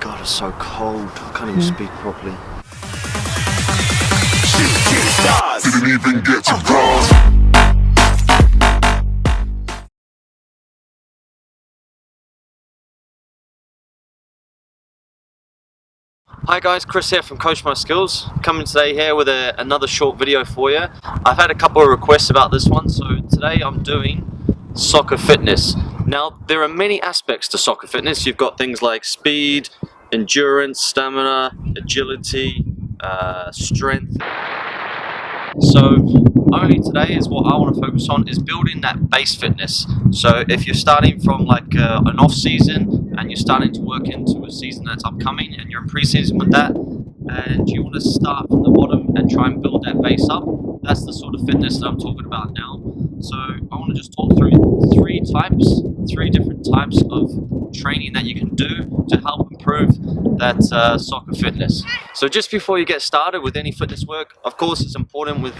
God, it's so cold. I can't even speak properly. Didn't even get to cross. Hi guys, Chris here from Coach My Skills. Coming today here with another short video for you. I've had a couple of requests about this one, so today I'm doing soccer fitness. Now, there are many aspects to soccer fitness. You've got things like speed, endurance, stamina, agility, strength. So only today is what I want to focus on is building that base fitness. So if you're starting from like an off season and you're starting to work into a season that's upcoming and you're in pre-season with that and you want to start from the bottom and try and build that base up, that's the sort of fitness that I'm talking about now. So I want to just talk through three different types of training that you can do to help improve that soccer fitness. So just before you get started with any fitness work, of course it's important with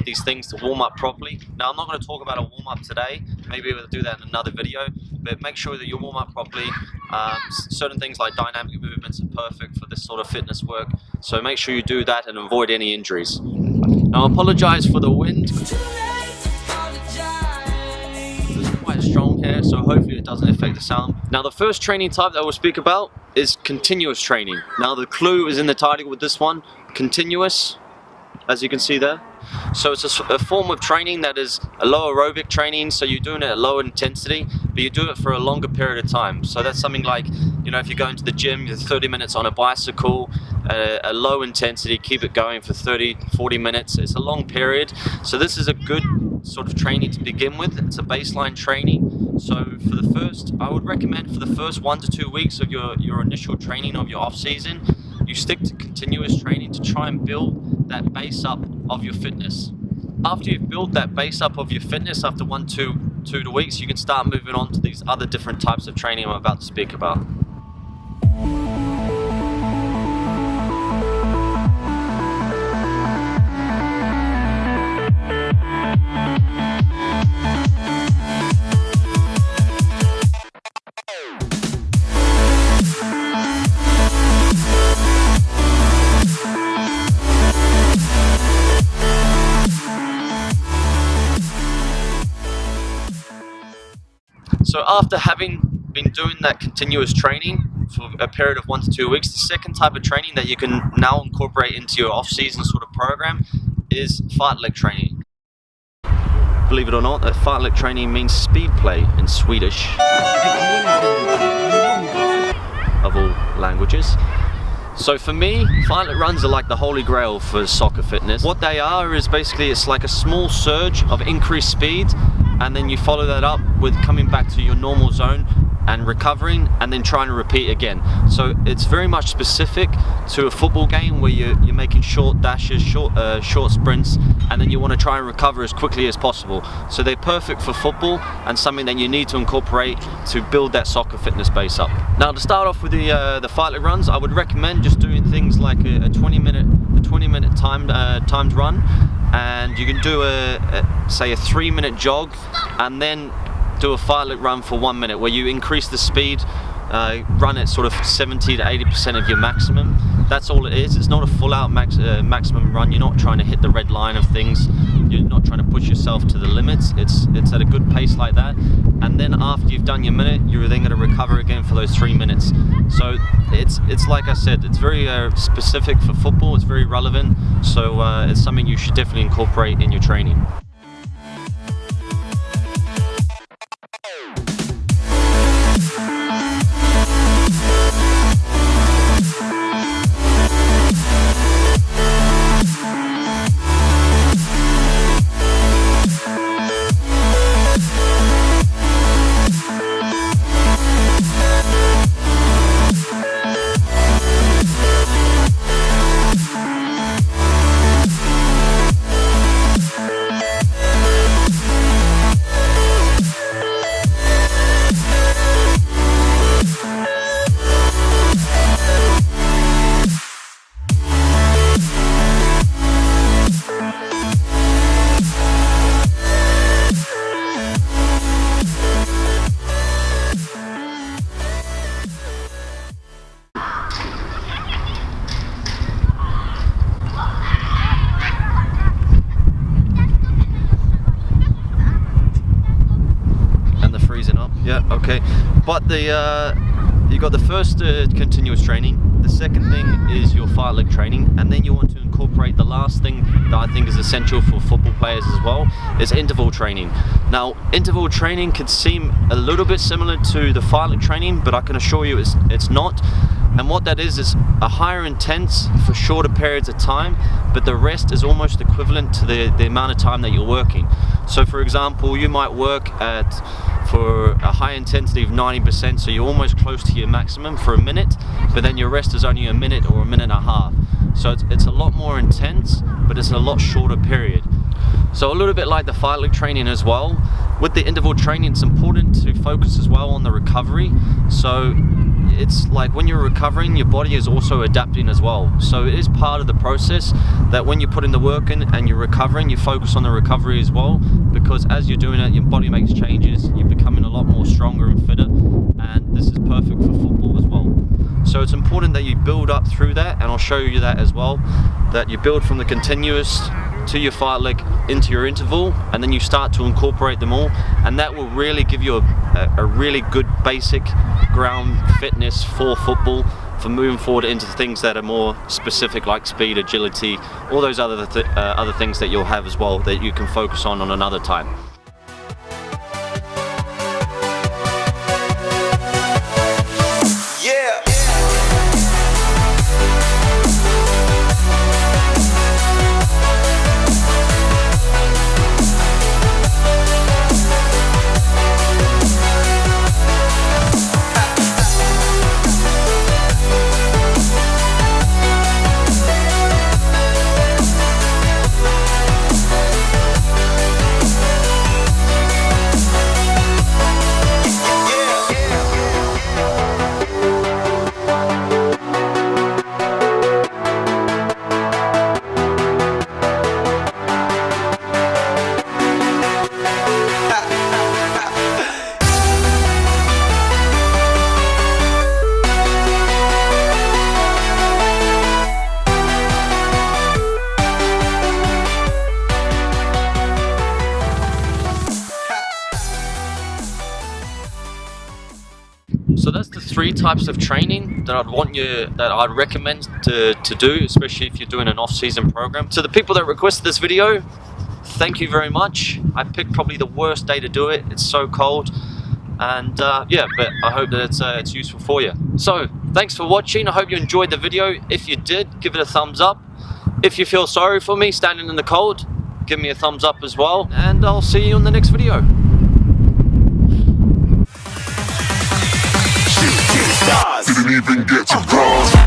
these things to warm up properly. Now I'm not going to talk about a warm up today, maybe we'll do that in another video, but make sure that you warm up properly. Certain things like dynamic movements are perfect for this sort of fitness work, so make sure you do that and avoid any injuries. Now I apologize for the wind. It's quite strong here, so hopefully it doesn't affect the sound. Now the first training type that we'll speak about is continuous training. Now the clue is in the title with this one, continuous, as you can see there. So it's a form of training that is a low aerobic training, so you're doing it at low intensity, but you do it for a longer period of time. So that's something like, you know, if you're going to the gym, you're 30 minutes on a bicycle, a low intensity, keep it going for 30-40 minutes. It's a long period, so this is a good sort of training to begin with. It's a baseline training. So for the first, I would recommend for the first 1 to 2 weeks of your initial training of your off season, you stick to continuous training to try and build that base up of your fitness. After you've built that base up of your fitness, after 1 to 2 weeks, you can start moving on to these other different types of training I'm about to speak about. So after having been doing that continuous training for a period of 1 to 2 weeks, the second type of training that you can now incorporate into your off-season sort of program is fartlek training. Believe it or not, that fartlek training means speed play in Swedish, of all languages. So for me, fartlek runs are like the holy grail for soccer fitness. What they are is basically, it's like a small surge of increased speed, and then you follow that up with coming back to your normal zone and recovering and then trying to repeat again. So it's very much specific to a football game where you're making short dashes, short sprints, and then you want to try and recover as quickly as possible. So they're perfect for football and something that you need to incorporate to build that soccer fitness base up. Now to start off with the fartlek runs, I would recommend just doing things like a 20-minute timed run, and you can do say a 3-minute jog and then do a fartlek run for 1 minute where you increase the speed, run at sort of 70 to 80% of your maximum. That's all it is. It's not a full out maximum run. You're not trying to hit the red line of things. You're not trying to push yourself to the limits. It's at a good pace like that. And then after you've done your minute, you're then going to recover again for those 3 minutes. So it's like I said, it's very specific for football. It's very relevant. So it's something you should definitely incorporate in your training. But you got the first continuous training. The second thing is your fartlek training, and then you want to incorporate the last thing that I think is essential for football players as well, is interval training. Now, interval training could seem a little bit similar to the fartlek training, but I can assure you it's not. And what that is a higher intense for shorter periods of time, but the rest is almost equivalent to the amount of time that you're working. So for example, you might work for a high intensity of 90%, so you're almost close to your maximum for a minute, but then your rest is only a minute or a minute and a half. So it's a lot more intense, but it's a lot shorter period. So a little bit like the fartlek training as well, with the interval training it's important to focus as well on the recovery. So it's like when you're recovering, your body is also adapting as well. So it is part of the process that when you put in the work in and you're recovering, you focus on the recovery as well, because as you're doing it, your body makes changes, you're becoming a lot more stronger and fitter, and this is perfect for football as well. So it's important that you build up through that, and I'll show you that as well, that you build from the continuous to your fartlek into your interval, and then you start to incorporate them all, and that will really give you a really good basic ground fitness for football, for moving forward into things that are more specific, like speed, agility, all those other things that you'll have as well that you can focus on another time. So that's the 3 types of training that I'd recommend to do, especially if you're doing an off-season program. To the people that requested this video, thank you very much. I picked probably the worst day to do it. It's so cold, and yeah, but I hope that it's useful for you. So thanks for watching. I hope you enjoyed the video. If you did, give it a thumbs up. If you feel sorry for me standing in the cold, give me a thumbs up as well, and I'll see you in the next video. Didn't even get to cross.